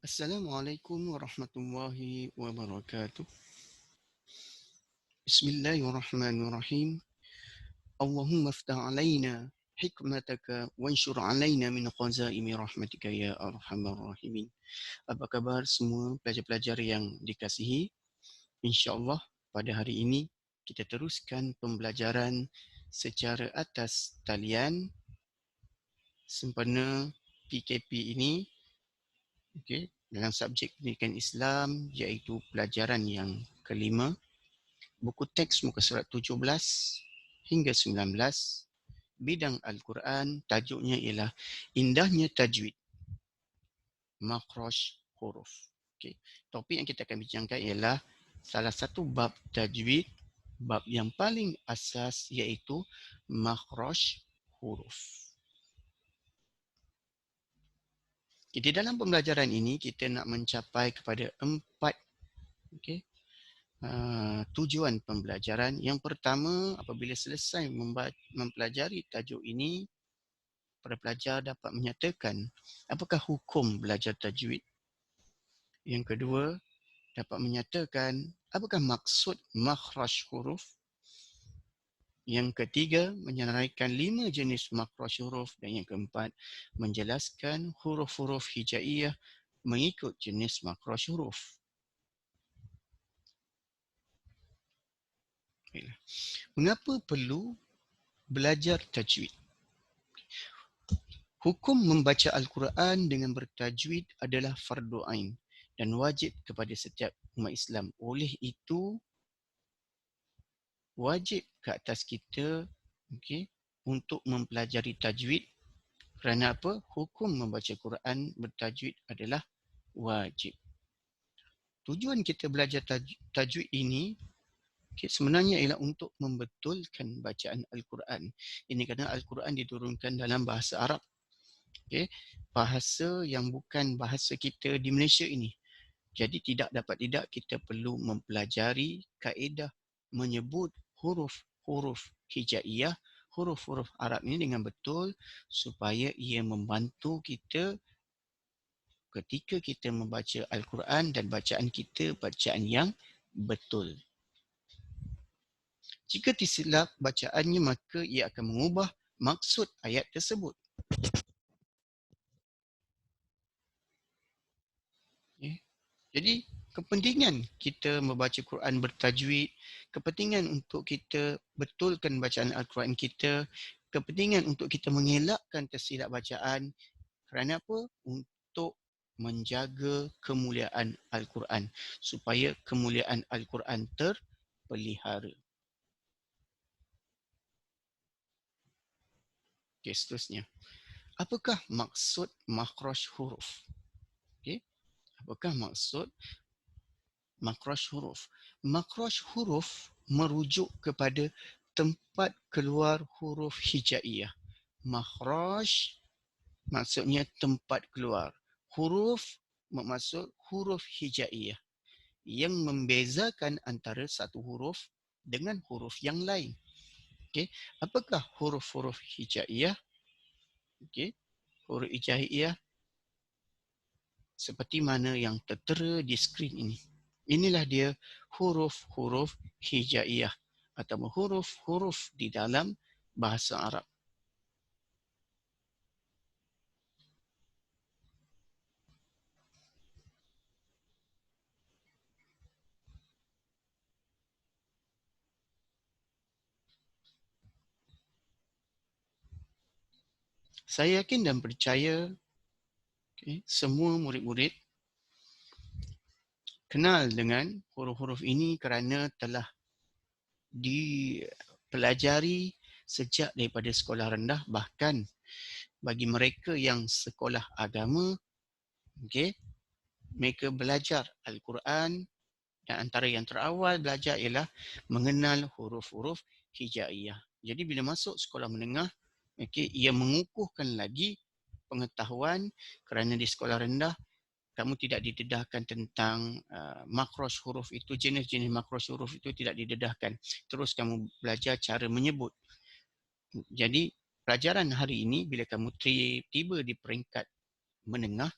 Assalamualaikum warahmatullahi wabarakatuh. Bismillahirrahmanirrahim. Allahumma aftah alaina hikmataka wansyur alaina min khazaimi rahmatika ya arhamar rahimin. Apa kabar semua pelajar-pelajar yang dikasihi? InsyaAllah pada hari ini kita teruskan pembelajaran secara atas talian sempena PKP ini, dalam subjek pendidikan Islam, iaitu pelajaran yang kelima. Buku teks muka surat 17 hingga 19, bidang Al-Quran, tajuknya ialah Indahnya Tajwid, Makhraj Huruf. Topik yang kita akan bincangkan ialah salah satu bab tajwid, bab yang paling asas, iaitu Makhraj Huruf. Di dalam pembelajaran ini kita nak mencapai kepada 4 tujuan pembelajaran. Yang pertama, apabila selesai mempelajari tajuk ini, para pelajar dapat menyatakan apakah hukum belajar tajwid. Yang kedua, dapat menyatakan apakah maksud makhraj huruf. Yang ketiga, menyenaraikan 5 jenis makhraj huruf. Dan yang keempat, menjelaskan huruf-huruf hijaiyah mengikut jenis makhraj huruf. Mengapa perlu belajar tajwid? Hukum membaca Al-Quran dengan bertajwid adalah fardu ain dan wajib kepada setiap umat Islam. Oleh itu, wajib ke atas kita untuk mempelajari tajwid. Kerana apa? Hukum membaca Quran bertajwid adalah wajib. Tujuan kita belajar tajwid ini sebenarnya ialah untuk membetulkan bacaan Al-Quran. Ini kerana Al-Quran diturunkan dalam bahasa Arab. Bahasa yang bukan bahasa kita di Malaysia ini. Jadi tidak kita perlu mempelajari kaedah menyebut huruf-huruf hijaiyah, huruf-huruf Arab ini dengan betul, supaya ia membantu kita ketika kita membaca Al-Quran dan bacaan kita bacaan yang betul. Jika tersilap bacaannya, maka ia akan mengubah maksud ayat tersebut. Jadi kepentingan kita membaca Quran bertajwid, kepentingan untuk kita betulkan bacaan Al-Quran kita, kepentingan untuk kita mengelakkan tersilap bacaan. Kerana apa? Untuk menjaga kemuliaan Al-Quran, supaya kemuliaan Al-Quran terpelihara. Seterusnya. Apakah maksud makhraj huruf? Apakah maksud makhraj huruf? Makhraj huruf merujuk kepada tempat keluar huruf hijaiyah. Makhraj maksudnya tempat keluar. Huruf bermaksud huruf hijaiyah yang membezakan antara satu huruf dengan huruf yang lain. Apakah huruf-huruf hijaiyah? Huruf hijaiyah seperti mana yang tertera di skrin ini. Inilah dia huruf-huruf hijaiyah atau huruf-huruf di dalam bahasa Arab. Saya yakin dan percaya semua murid-murid kenal dengan huruf-huruf ini kerana telah dipelajari sejak daripada sekolah rendah. Bahkan bagi mereka yang sekolah agama, mereka belajar Al-Quran dan antara yang terawal belajar ialah mengenal huruf-huruf hijaiyah. Jadi bila masuk sekolah menengah, ia mengukuhkan lagi pengetahuan, kerana di sekolah rendah kamu tidak didedahkan tentang makhraj huruf itu, jenis-jenis makhraj huruf itu tidak didedahkan. Terus kamu belajar cara menyebut. Jadi pelajaran hari ini bila kamu tiba di peringkat menengah,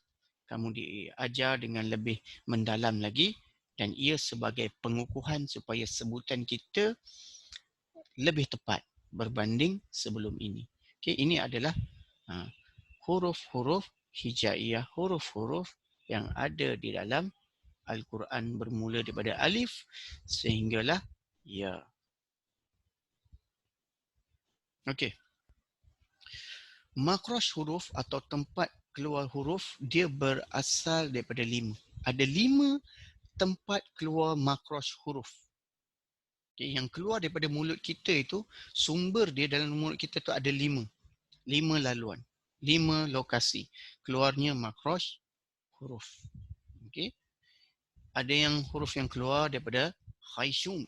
kamu diajar dengan lebih mendalam lagi dan ia sebagai pengukuhan supaya sebutan kita lebih tepat berbanding sebelum ini. Okey, ini adalah huruf-huruf hijaiyah, huruf-huruf yang ada di dalam Al-Quran bermula daripada alif sehinggalah ya. Okey. Makhraj huruf atau tempat keluar huruf dia berasal daripada 5. Ada 5 tempat keluar makhraj huruf. Okay, yang keluar daripada mulut kita itu, sumber dia dalam mulut kita tu ada 5. 5 laluan. 5 lokasi keluarnya makhraj huruf. Okey. Ada yang huruf yang keluar daripada khayshum.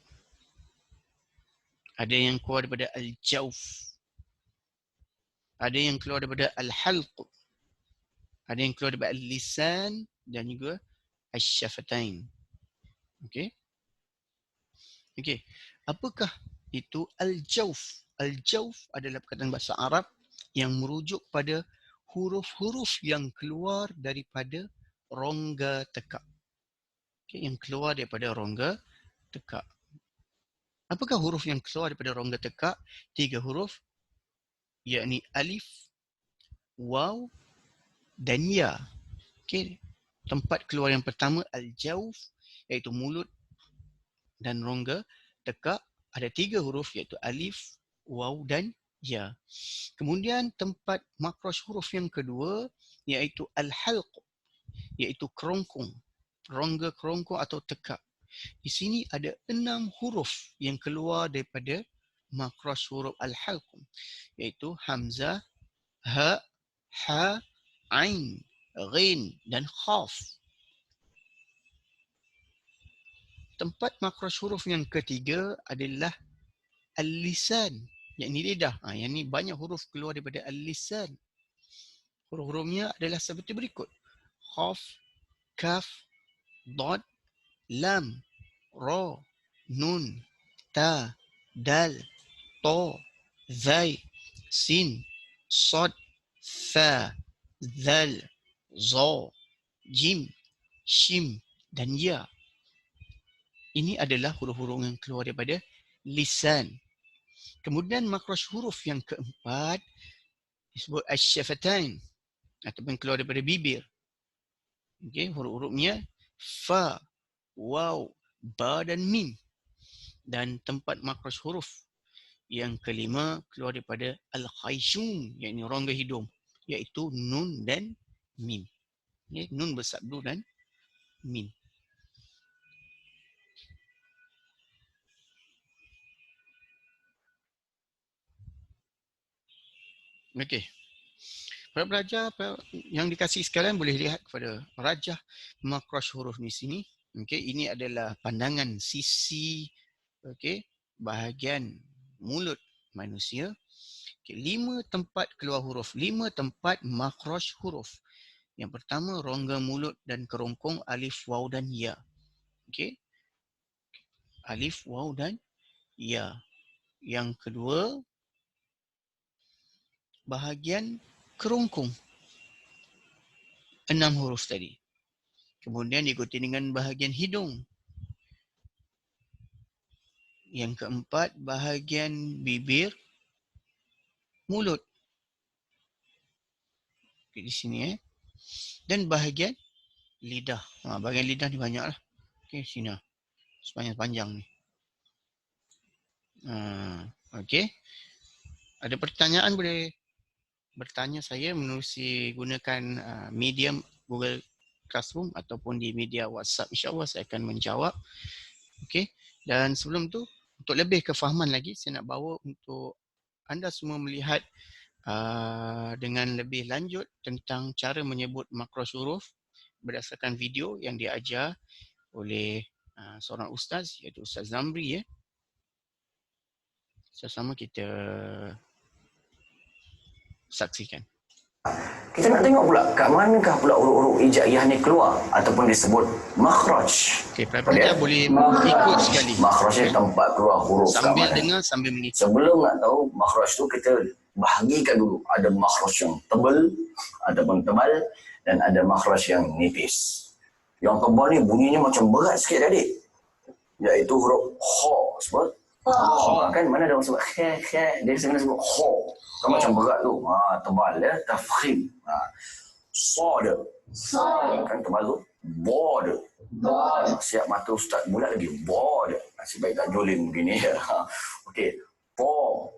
Ada yang keluar daripada al-jawf. Ada yang keluar daripada al-halq. Ada yang keluar daripada al-lisan dan juga al-syafatain. Okey. Okey. Apakah itu al-jawf? Al-jawf adalah perkataan bahasa Arab yang merujuk pada huruf-huruf yang keluar daripada rongga tekak. Okay, yang keluar daripada rongga tekak. Apakah huruf yang keluar daripada rongga tekak? 3 huruf, yakni alif, waw dan ya. Okay. Tempat keluar yang pertama al-jawf, iaitu mulut dan rongga tekak. Ada 3 huruf iaitu alif, waw dan ya. Kemudian tempat makhraj huruf yang kedua iaitu al-halq, iaitu kerongkong, rongga kerongkong atau tekak. Di sini ada 6 huruf yang keluar daripada makhraj huruf al-halq, iaitu hamzah, ha, ha, ain, ghin dan khaf. Tempat makhraj huruf yang ketiga adalah al-lisan, yakni lidah. Yang ni banyak huruf keluar daripada al-lisan. Huruf-hurufnya adalah seperti berikut. Khaf, kaf, dad, lam, ra, nun, ta, dal, to, zai, sin, sad, fa, zal, za, jim, shim dan ya. Ini adalah huruf-huruf yang keluar daripada lisan. Kemudian makhraj huruf yang keempat disebut asy-syafatain ataupun keluar daripada bibir. Okey, huruf-hurufnya fa, waw, ba dan mim. Dan tempat makhraj huruf yang kelima keluar daripada al-khayshum, yakni rongga hidung, iaitu nun dan mim. Okay, nun bersabdu dan mim. Okey. Para pelajar yang dikasihi sekalian boleh lihat kepada rajah makhraj huruf di sini. Okey, ini adalah pandangan sisi bahagian mulut manusia. Okay, 5 tempat keluar huruf, 5 tempat makhraj huruf. Yang pertama rongga mulut dan kerongkong alif, waw dan ya. Okey. Alif, waw dan ya. Yang kedua bahagian kerongkong. 6 huruf tadi. Kemudian diikuti dengan bahagian hidung. Yang keempat bahagian bibir, mulut. Okay, di sini Dan bahagian lidah. Bahagian lidah ni banyaklah. Okey, sini. Sepanjang-panjang ni. Okey. Ada pertanyaan boleh bertanya saya menerusi gunakan medium Google Classroom ataupun di media WhatsApp. InsyaAllah saya akan menjawab. Okey. Dan sebelum tu, untuk lebih kefahaman lagi, saya nak bawa untuk anda semua melihat dengan lebih lanjut tentang cara menyebut makhraj huruf berdasarkan video yang diajar oleh seorang ustaz, iaitu Ustaz Zamri. Sama-sama kita saksikan. Kita nak tengok pula kat manakah pula huruf-huruf hijaiyah ni keluar ataupun disebut makhraj. Okey, pelajar boleh ikut sekali. Makhraj ni tempat keluar huruf kat Sambil mana. dengar, sambil mengikut. Sebelum nak tahu makhraj tu, kita bahagikan dulu. Ada makhraj yang tebal ataupun tebal dan ada makhraj yang nipis. Yang tebal ni bunyinya macam berat sikit adik. Iaitu huruf kha. Sebut kha kan, mana ada orang sebut kha, dia sebenarnya sebut kha. Kan macam berat tu. Tebal ya, tafkhim. Sad. Kan tebal tu. Bod. Siap mata ustaz bulat lagi. Bod. Nasib baik tak jolim begini. Okey. Po.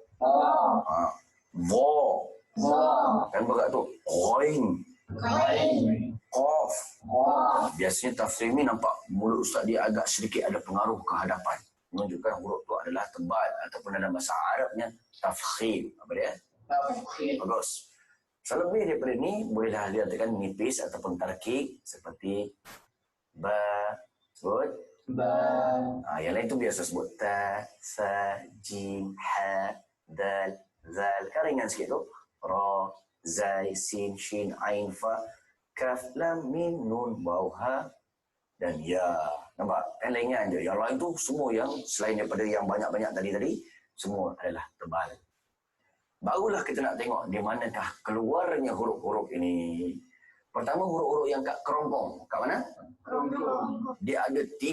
Vo. Kan berat tu. Ghain. Qaf. Biasanya tafsir ni nampak mulut ustaz dia agak sedikit ada pengaruh ke hadapan. Menunjukkan huruf tu adalah tebal ataupun dalam bahasa Arabnya tafkhim. Apa dia? Tafkhim. Bagus. Selebih daripada ni bolehlah dikatakan nipis ataupun tarkik seperti ba. Sebut ba. Yang lain tu biasa sebut ta, sa, jim, ha, dal, zal. Kan ringan sikit tu. Ra, zai, sin, shin, ain, fa, kaf, lam, mim, nun, waw, ha dan ya. Nampak? Kan ringan je. Yang lain tu semua yang selain daripada yang banyak-banyak tadi semua adalah tebal. Barulah kita nak tengok di manakah keluarnya huruf-huruf ini. Pertama, huruf-huruf yang kat kerompong. Kat mana? Kerompong. Dia ada 3.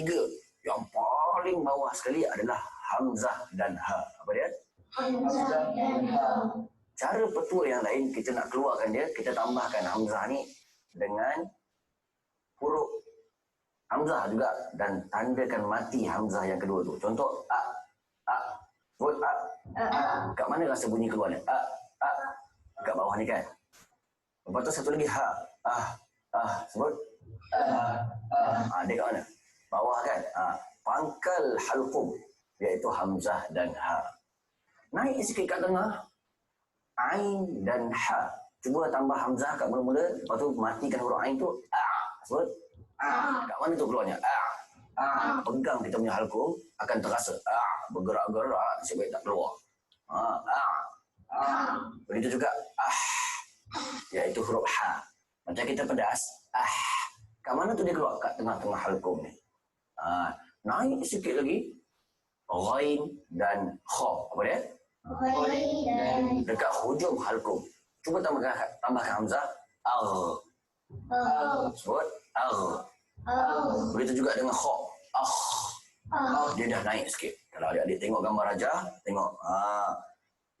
Yang paling bawah sekali adalah hamzah dan ha. Apa dia? Hamzah dan ha. Cara petua yang lain kita nak keluarkan dia, kita tambahkan hamzah ni dengan huruf hamzah juga dan tandakan mati hamzah yang kedua tu. Contoh a. Sebut a. Kat mana rasa bunyi keluar ni? A. Kat bawah ni kan? Lepas tu satu lagi ha. Sebut dia kat mana? Bawah kan? Pangkal halqum, iaitu hamzah dan ha. Naik sikit kat tengah, ain dan ha. Cuba tambah hamzah kat mula-mula, lepas tu matikan huruf ain tu. Sebut kat mana tu keluarnya? Pegang kita punya halqum, akan terasa bergerak-gerak, nasib baik tak keluar. Begitu juga iaitu huruf ha. Macam kita pedas, kat mana tu dia keluar? Kat tengah-tengah halqum ni. Naik sikit lagi, ghain dan kha. Apa dia? Dekat hujung halqum. Cuba tambahkan hamzah. Sebut begitu juga dengan kha. Dia dah naik sikit. Kalau adik-adik tengok gambar rajah, tengok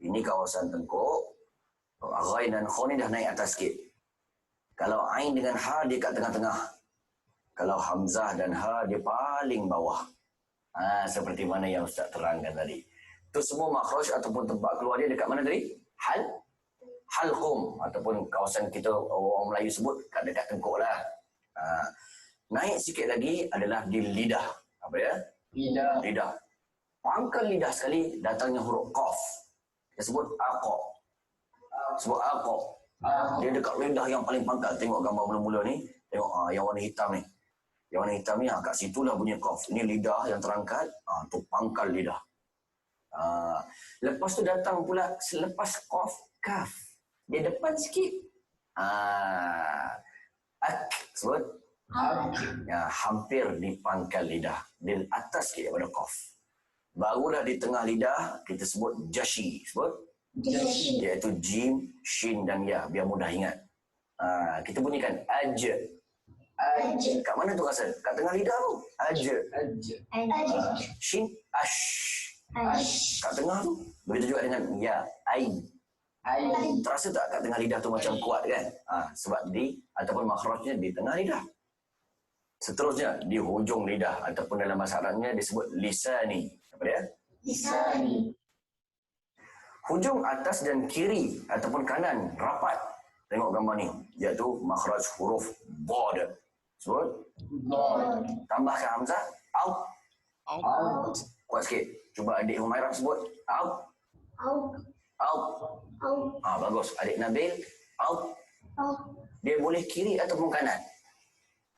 ini kawasan tengkuk. Ghain dan kha ni dah naik atas sikit. Kalau ain dengan ha dia kat tengah-tengah. Kalau hamzah dan ha dia paling bawah. Seperti mana yang ustaz terangkan tadi. Itu semua makhraj ataupun tempat keluar dia dekat mana tadi? Halqum ataupun kawasan kita orang Melayu sebut kat dekat tengkuk lah. Naik sikit lagi adalah di lidah. Apa dia? Lidah. Pangkal lidah sekali datangnya huruf qaf. Kita sebut aqa. Sebut aqa. Dia dekat lidah yang paling pangkal. Tengok gambar mula-mula ni. Tengok yang warna hitam ni. Yang warna hitam ni kat situlah bunyi qaf. Ini lidah yang terangkat. Tu pangkal lidah. Lepas tu datang pula selepas qaf, kaf. Dia depan sikit. Sebut. Hampir di pangkal lidah. Di atas sikit daripada qaf. Barulah di tengah lidah kita sebut jashi. Sebut. Jashi. Iaitu jim, shin dan ya. Biar mudah ingat. Kita bunyikan aj. Kat mana tu rasa? Kat tengah lidah tu. Aj. Shin, ash. Kat tengah tu. Begitu juga dengan ya, ain. Terasa tak kat tengah lidah tu macam kuat kan? Sebab ataupun makhrajnya di tengah lidah. Seterusnya di hujung lidah ataupun dalam bahasa Arabnya disebut lisani. Apa dia? Lisani. Hujung atas dan kiri ataupun kanan rapat. Tengok gambar ni, iaitu makhraj huruf bod. Sebut. Bod. Tambahkan hamzah. Out. Kuat sikit. Cuba adik Humairah sebut. Out. Bagus. Adik Nabil. Out. Dia boleh kiri ataupun kanan.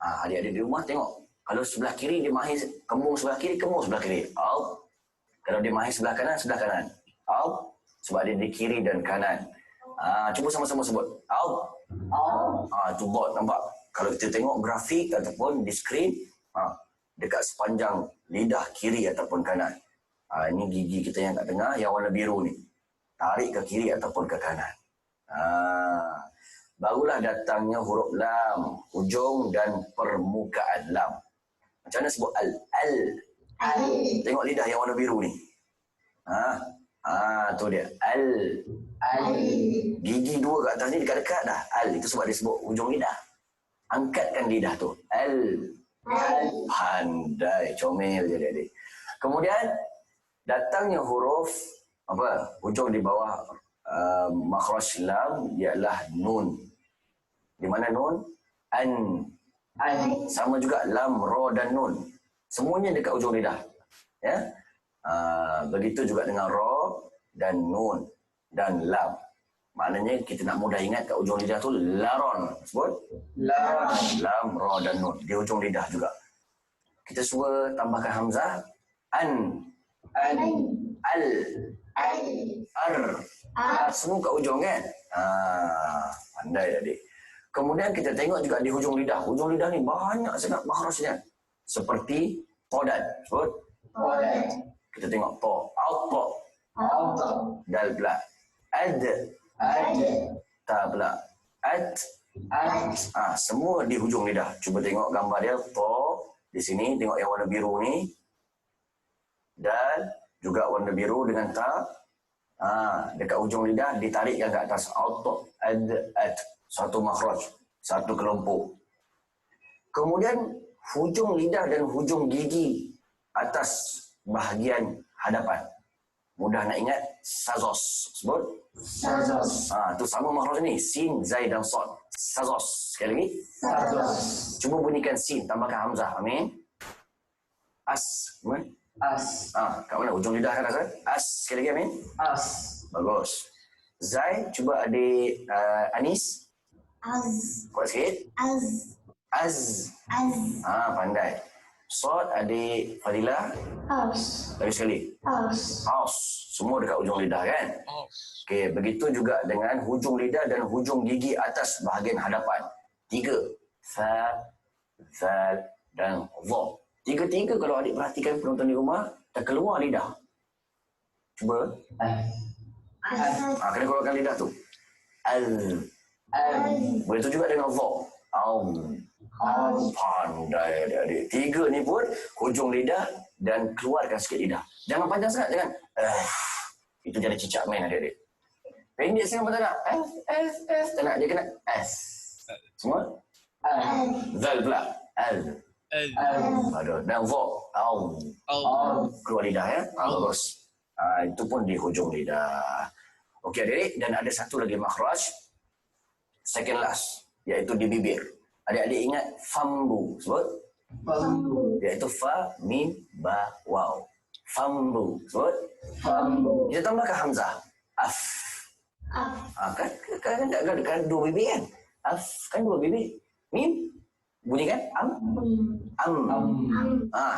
Adik-adik di rumah tengok. Kalau sebelah kiri dia mahir kembung sebelah kiri, kembung sebelah kiri. Out. Kalau dia mahir sebelah kanan, sebelah kanan. Out. Sebab dia di kiri dan kanan. Cuba sama-sama sebut. Out. Tu bot, nampak? Kalau kita tengok grafik ataupun di skrin, dekat sepanjang lidah kiri ataupun kanan. Ini gigi kita yang kat tengah, yang warna biru ni. Tarik ke kiri ataupun ke kanan. Barulah datangnya huruf lam, hujung dan permukaan lam. Macam mana sebut al? Al. Tengok lidah yang warna biru ni. Tu dia. Al. Gigi dua kat atas ni dekat-dekat dah. Al. Itu sebab dia sebut hujung lidah. Angkatkan lidah tu. Al. Pandai. Comel je adik. Kemudian, datangnya huruf, hujung di bawah makhraj lam ialah nun. Di mana nun? An. Sama juga lam, ro dan nun. Semuanya dekat ujung lidah. Ya. Begitu juga dengan ro dan nun dan lam. Maknanya kita nak mudah ingat kat ujung lidah tu laron. Sebut? Laron. Lam, ro dan nun. Di ujung lidah juga. Kita cuba tambahkan hamzah. An. Al. Ar. Semua kat ujung kan? Pandai adik. Kemudian kita tengok juga di hujung lidah. Hujung lidah ni banyak sangat makhrajnya. Seperti todan. Sebut? Todan. Kita tengok to. Auto. Dal pula. Ad. Ta pula. At. Semua di hujung lidah. Cuba tengok gambar dia. To. Di sini tengok yang warna biru ni. Dal. Juga warna biru dengan ta. Dekat ujung lidah ditarikkan ke atas. Auto. Ad. At. Satu makhraj. Satu kelompok. Kemudian hujung lidah dan hujung gigi atas bahagian hadapan. Mudah nak ingat, sazos. Sebut? Sazos. Tu sama makhraj ni. Sin, zai dan sod. Sazos. Sekali lagi. Sazos. Cuba bunyikan sin, tambahkan hamzah. Amin. As. As. Kat mana? Hujung lidah kan atas? As. Sekali lagi, amin. As. Bagus. Zai, cuba adik Anis. Az. Kuat sikit. Az. Pandai. Sod adik Fadilah. Aus. Lagi sekali. Aus. Semua dekat ujung lidah kan? Okey, begitu juga dengan hujung lidah dan hujung gigi atas bahagian hadapan. 3. Fa, zal dan dha. Tiga-tiga kalau adik perhatikan penonton di rumah, terkeluar lidah. Cuba. Kena keluarkan lidah tu. Al. Begitu juga dengan dha. Pandai adik-adik. 3 ni pun hujung lidah dan keluarkan sikit lidah. Jangan panjang sangat, jangan. Itu jadi cicak main adik-adik. Pendek sangat pun tak nak. Tak nak, dia kena S. Semua? Zal pula. Al. Dan dha. Keluar lidah ya. Bagus. Itu pun di hujung lidah. Okey adik-adik. Dan ada satu lagi makhraj. Second last. Iaitu di bibir. Adik-adik ingat fambu. Sebut? Fambu. Iaitu fa, mim, ba, waw. Fambu. Sebut? Fambu. Kita tambahkan hamzah. Af. Kan dua bibir kan? Af kan dua bibir. Mim. Bunyi kan?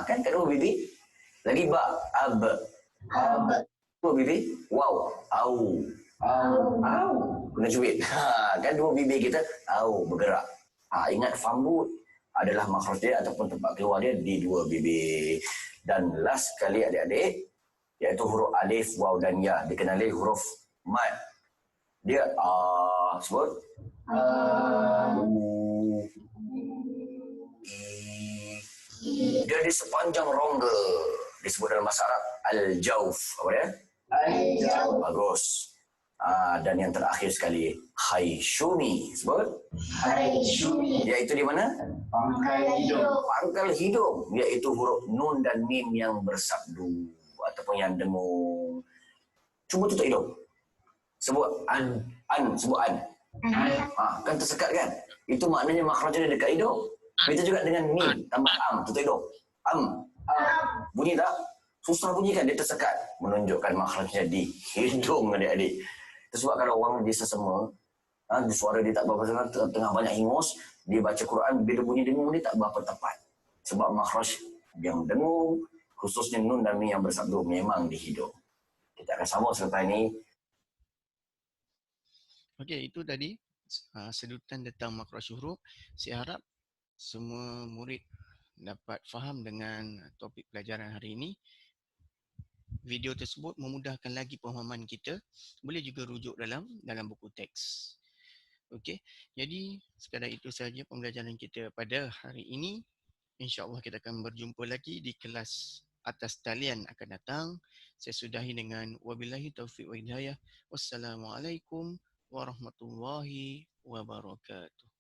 Kan dua bibir. Lagi ba. Ab. Dua bibir. Waw. Au. Kena cubit. Kan dua bibir kita bergerak. Ingat fambu adalah makhraj dia ataupun tempat keluar dia di dua bibir. Dan last sekali adik-adik, iaitu huruf alif, waw dan ya. Dikenali huruf mad. Dia sebut? Dia di sepanjang rongga. Disebut dalam bahasa Arab al-jauf. Apa dia? Al-jauf. Bagus. Dan yang terakhir sekali, khayshumi. Sebut? Khayshumi. Iaitu di mana? Pangkal hidung. Pangkal hidung. Iaitu huruf nun dan mim yang bersabdu. Ataupun yang dengung. Cuba tutup hidung. Sebut an. Sebut an. Kan tersekat kan? Itu maknanya makhrajnya dekat hidung. Begitu juga dengan mim. Tambah tutup hidung. Bunyi tak? Susah bunyi kan? Dia tersekat. Menunjukkan makhrajnya di hidung adik-adik. Sebab kalau orang dia sesama, suara dia tak berapa sangat, tengah banyak hingus, dia baca Quran, bila bunyi dengung dia tak berapa tepat. Sebab makhraj yang dengung, khususnya nun dan mim yang bersabdu memang di hidung. Kita akan sambung selepas ini. Okey, itu tadi sedutan tentang makraj huruf. Saya harap semua murid dapat faham dengan topik pelajaran hari ini. Video tersebut memudahkan lagi pemahaman kita. Boleh juga rujuk dalam buku teks. Okey, jadi sekadar itu sahaja pembelajaran kita pada hari ini. InsyaAllah kita akan berjumpa lagi di kelas atas talian akan datang. Saya sudahi dengan wabillahi taufiq wa hidayah. Wassalamualaikum warahmatullahi wabarakatuh.